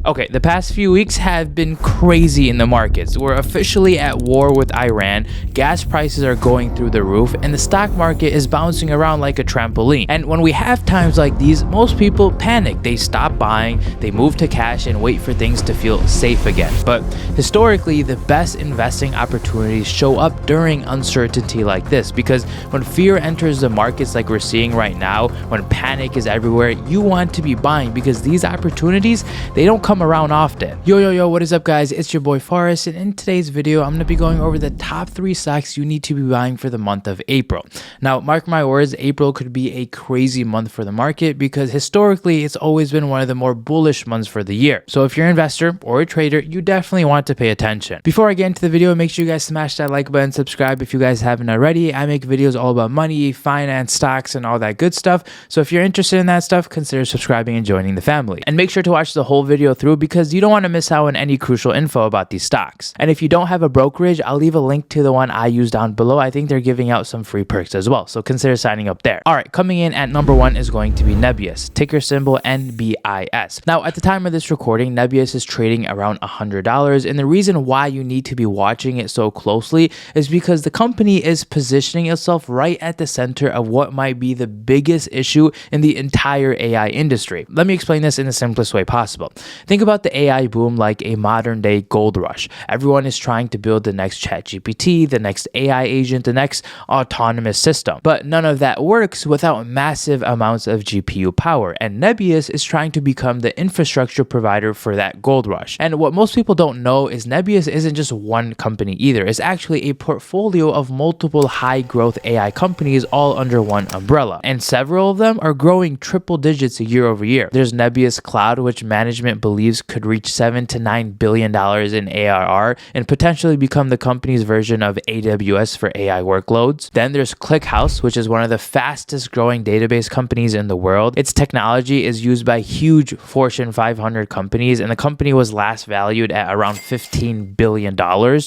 Okay, the past few weeks have been crazy in the markets. We're officially at war with Iran, gas prices are going through the roof, and the stock market is bouncing around like a trampoline. And when we have times like these, most people panic. They stop buying, they move to cash and wait for things to feel safe again. But historically, the best investing opportunities show up during uncertainty like this, because when fear enters the markets like we're seeing right now, when panic is everywhere, you want to be buying because these opportunities, they don't come around often. Yo, what is up guys? It's your boy Forrest, and in today's video, I'm going to be going over the top 3 stocks you need to be buying for the month of April. Now, mark my words, April could be a crazy month for the market because historically, it's always been one of the more bullish months for the year. So if you're an investor or a trader, you definitely want to pay attention. Before I get into the video, make sure you guys smash that like button, subscribe if you guys haven't already. I make videos all about money, finance, stocks, and all that good stuff. So if you're interested in that stuff, consider subscribing and joining the family. And make sure to watch the whole video through because you don't want to miss out on any crucial info about these stocks. And if you don't have a brokerage, I'll leave a link to the one I use down below. I think they're giving out some free perks as well, so consider signing up there. All right, coming in at number 1 is going to be Nebius, ticker symbol NBIS. Now, at the time of this recording, Nebius is trading around $100, and the reason why you need to be watching it so closely is because the company is positioning itself right at the center of what might be the biggest issue in the entire AI industry. Let me explain this in the simplest way possible. Think about the AI boom like a modern day gold rush. Everyone is trying to build the next ChatGPT, the next AI agent, the next autonomous system. But none of that works without massive amounts of GPU power. And Nebius is trying to become the infrastructure provider for that gold rush. And what most people don't know is Nebius isn't just one company either. It's actually a portfolio of multiple high growth AI companies all under one umbrella. And several of them are growing triple digits year over year. There's Nebius Cloud, which management believes could reach $7 to $9 billion in ARR and potentially become the company's version of AWS for AI workloads. Then there's ClickHouse, which is one of the fastest growing database companies in the world. Its technology is used by huge Fortune 500 companies, and the company was last valued at around $15 billion.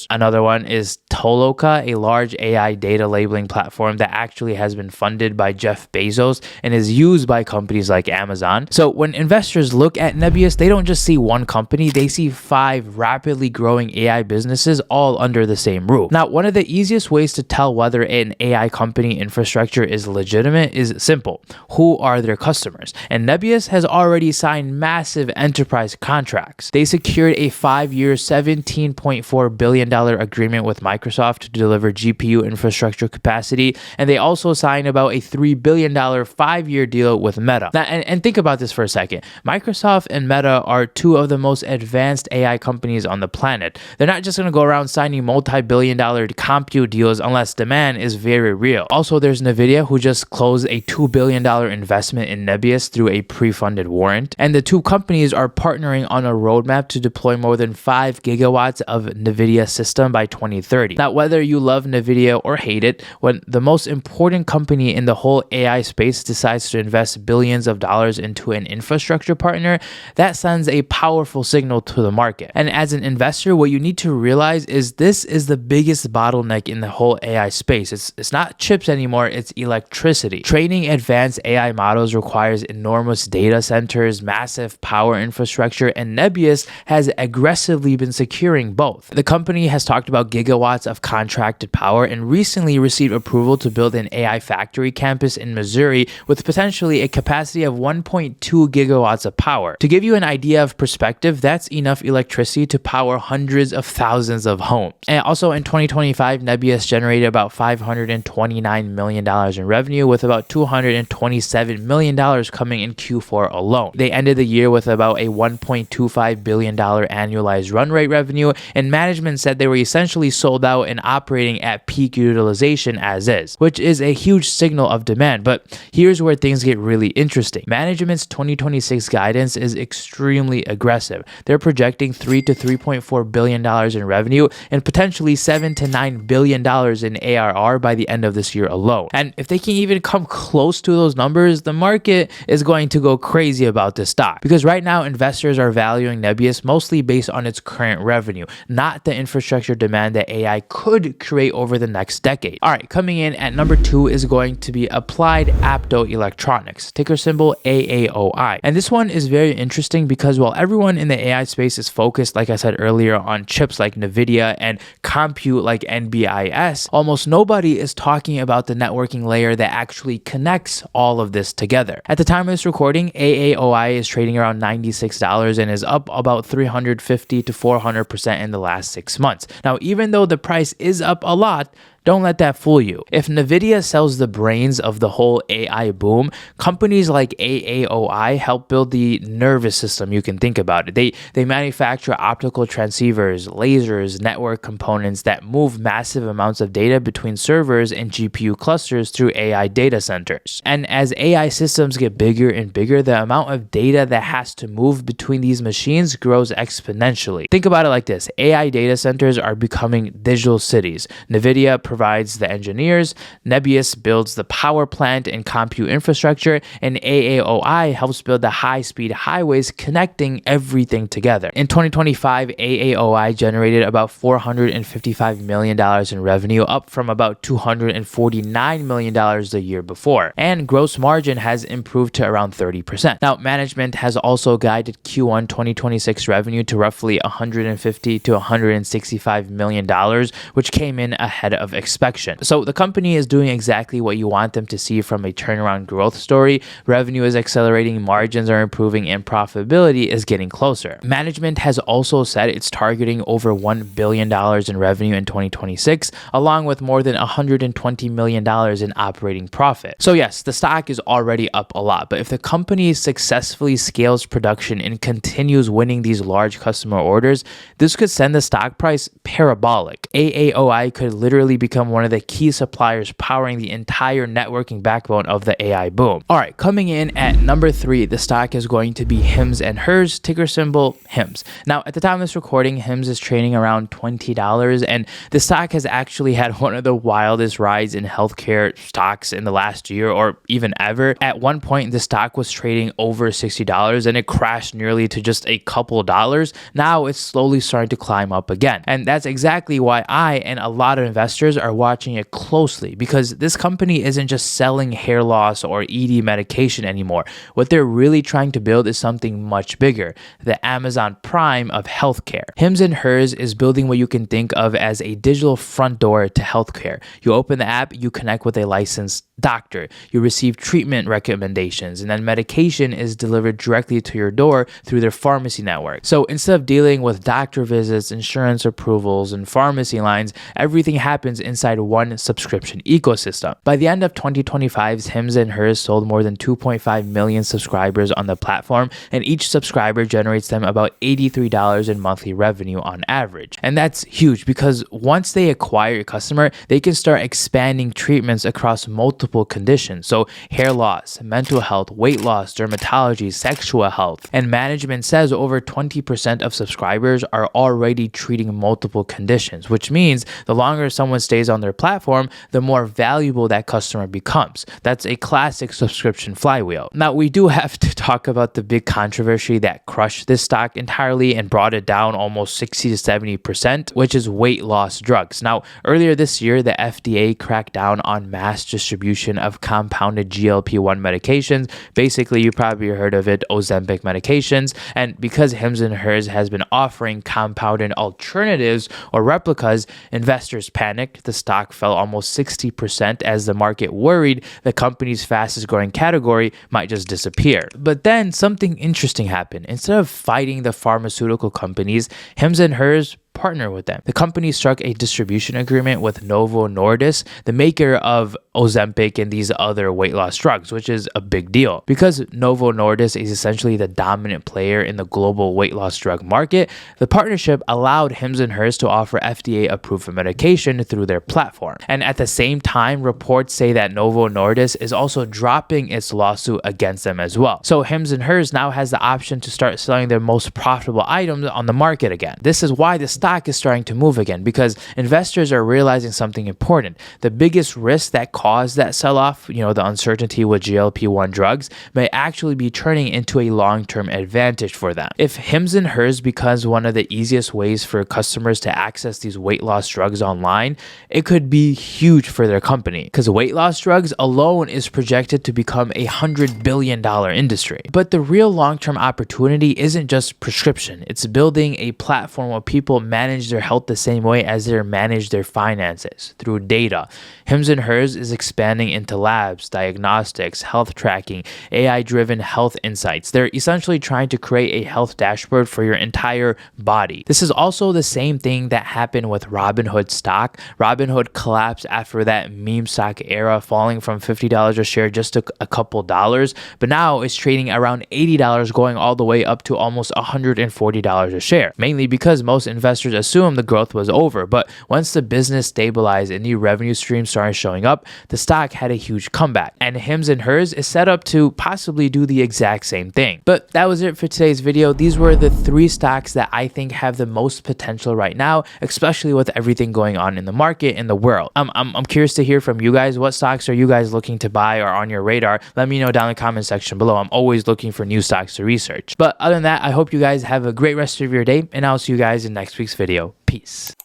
Another one is Toloka, a large AI data labeling platform that actually has been funded by Jeff Bezos and is used by companies like Amazon. So when investors look at Nebius, they don't just see one company, they see 5 rapidly growing AI businesses all under the same roof. Now, one of the easiest ways to tell whether an AI company infrastructure is legitimate is simple. Who are their customers? And Nebius has already signed massive enterprise contracts. They secured a 5-year, $17.4 billion agreement with Microsoft to deliver GPU infrastructure capacity, and they also signed about a $3 billion 5-year deal with Meta. Now, and think about this for a second. Microsoft and Meta are 2 of the most advanced AI companies on the planet. They're not just going to go around signing multi-billion-dollar compute deals unless demand is very real. Also, there's Nvidia, who just closed a $2 billion investment in Nebius through a pre-funded warrant. And the 2 companies are partnering on a roadmap to deploy more than 5 gigawatts of Nvidia system by 2030. Now, whether you love Nvidia or hate it, when the most important company in the whole AI space decides to invest billions of dollars into an infrastructure partner, that sends a powerful signal to the market. And as an investor, what you need to realize is this is the biggest bottleneck in the whole AI space. It's not chips anymore, it's electricity. Training advanced AI models requires enormous data centers, massive power infrastructure, and Nebius has aggressively been securing both. The company has talked about gigawatts of contracted power and recently received approval to build an AI factory campus in Missouri with potentially a capacity of 1.2 gigawatts of power. To give you an idea of perspective, that's enough electricity to power hundreds of thousands of homes. And also in 2025, Nebius generated about $529 million in revenue, with about $227 million coming in Q4 alone. They ended the year with about a $1.25 billion annualized run rate revenue, and management said they were essentially sold out and operating at peak utilization as is, which is a huge signal of demand. But here's where things get really interesting. Management's 2026 guidance is extremely aggressive. They're projecting $3 to $3.4 billion in revenue and potentially $7 to $9 billion in ARR by the end of this year alone. And if they can even come close to those numbers, the market is going to go crazy about this stock, because right now investors are valuing Nebius mostly based on its current revenue, not the infrastructure demand that AI could create over the next decade. All right, coming in at number 2 is going to be Applied Optoelectronics, ticker symbol AAOI. And this one is very interesting because while while everyone in the AI space is focused, like I said earlier, on chips like NVIDIA and compute like NBIS, almost nobody is talking about the networking layer that actually connects all of this together. At the time of this recording, AAOI is trading around $96 and is up about 350 to 400% in the last 6 months. Now, even though the price is up a lot, don't let that fool you. If NVIDIA sells the brains of the whole AI boom, companies like AAOI help build the nervous system. You can think about it. They manufacture optical transceivers, lasers, network components that move massive amounts of data between servers and GPU clusters through AI data centers. And as AI systems get bigger and bigger, the amount of data that has to move between these machines grows exponentially. Think about it like this. AI data centers are becoming digital cities. NVIDIA provides the engineers, Nebius builds the power plant and compute infrastructure, and AAOI helps build the high-speed highways connecting everything together. In 2025, AAOI generated about $455 million in revenue, up from about $249 million the year before, and gross margin has improved to around 30%. Now, management has also guided Q1 2026 revenue to roughly $150 to $165 million, which came in ahead of expectation. So the company is doing exactly what you want them to see from a turnaround growth story. Revenue is accelerating, margins are improving, and profitability is getting closer. Management has also said it's targeting over $1 billion in revenue in 2026, along with more than $120 million in operating profit. So yes, the stock is already up a lot, but if the company successfully scales production and continues winning these large customer orders, this could send the stock price parabolic. AAOI could literally become one of the key suppliers powering the entire networking backbone of the AI boom. All right, coming in at number 3, the stock is going to be Hims and Hers, ticker symbol HIMS. Now, at the time of this recording, HIMS is trading around $20, and the stock has actually had one of the wildest rides in healthcare stocks in the last year or even ever. At one point, the stock was trading over $60 and it crashed nearly to just a couple dollars. Now it's slowly starting to climb up again. And that's exactly why I and a lot of investors are watching it closely, because this company isn't just selling hair loss or ED medication anymore. What they're really trying to build is something much bigger, the Amazon Prime of healthcare. Hims and Hers is building what you can think of as a digital front door to healthcare. You open the app, you connect with a licensed doctor, you receive treatment recommendations, and then medication is delivered directly to your door through their pharmacy network. So instead of dealing with doctor visits, insurance approvals, and pharmacy lines, everything happens inside one subscription ecosystem. By the end of 2025, Hims and Hers sold more than 2.5 million subscribers on the platform, and each subscriber generates them about $83 in monthly revenue on average. And that's huge, because once they acquire a customer, they can start expanding treatments across multiple conditions. So hair loss, mental health, weight loss, dermatology, sexual health. And management says over 20% of subscribers are already treating multiple conditions, which means the longer someone stays on their platform, the more valuable that customer becomes. That's a classic subscription flywheel. Now, we do have to talk about the big controversy that crushed this stock entirely and brought it down almost 60 to 70%, which is weight loss drugs. Now, earlier this year, the FDA cracked down on mass distribution of compounded GLP-1 medications. Basically, you probably heard of it, Ozempic medications. And because Hims and Hers has been offering compounded alternatives or replicas, investors panicked. The stock fell almost 60% as the market worried the company's fastest growing category might just disappear. But then something interesting happened. Instead of fighting the pharmaceutical companies, Hims and Hers partner with them. The company struck a distribution agreement with Novo Nordisk, the maker of Ozempic and these other weight loss drugs, which is a big deal. Because Novo Nordisk is essentially the dominant player in the global weight loss drug market, the partnership allowed Hims and Hers to offer FDA-approved medication through their platform. And at the same time, reports say that Novo Nordisk is also dropping its lawsuit against them as well. So Hims and Hers now has the option to start selling their most profitable items on the market again. This is why the stock stock is starting to move again because investors are realizing something important. The biggest risk that caused that sell-off, the uncertainty with GLP-1 drugs, may actually be turning into a long-term advantage for them. If Hims and Hers becomes one of the easiest ways for customers to access these weight loss drugs online, it could be huge for their company because weight loss drugs alone is projected to become a $100 billion industry. But the real long-term opportunity isn't just prescription. It's building a platform where people manage their health the same way as they manage their finances, through data. Hims and Hers is expanding into labs, diagnostics, health tracking, AI-driven health insights. They're essentially trying to create a health dashboard for your entire body. This is also the same thing that happened with Robinhood stock. Robinhood collapsed after that meme stock era, falling from $50 a share just to a couple dollars, but now it's trading around $80, going all the way up to almost $140 a share, mainly because most investors assumed the growth was over. But once the business stabilized and new revenue streams started showing up, the stock had a huge comeback, and Hims and Hers is set up to possibly do the exact same thing. But that was it for today's video. These were the 3 stocks that I think have the most potential right now, especially with everything going on in the market in the world. I'm curious to hear from you guys. What stocks are you guys looking to buy or on your radar? Let me know down in the comment section below. I'm always looking for new stocks to research. But other than that, I hope you guys have a great rest of your day, and I'll see you guys in next week's video. Peace.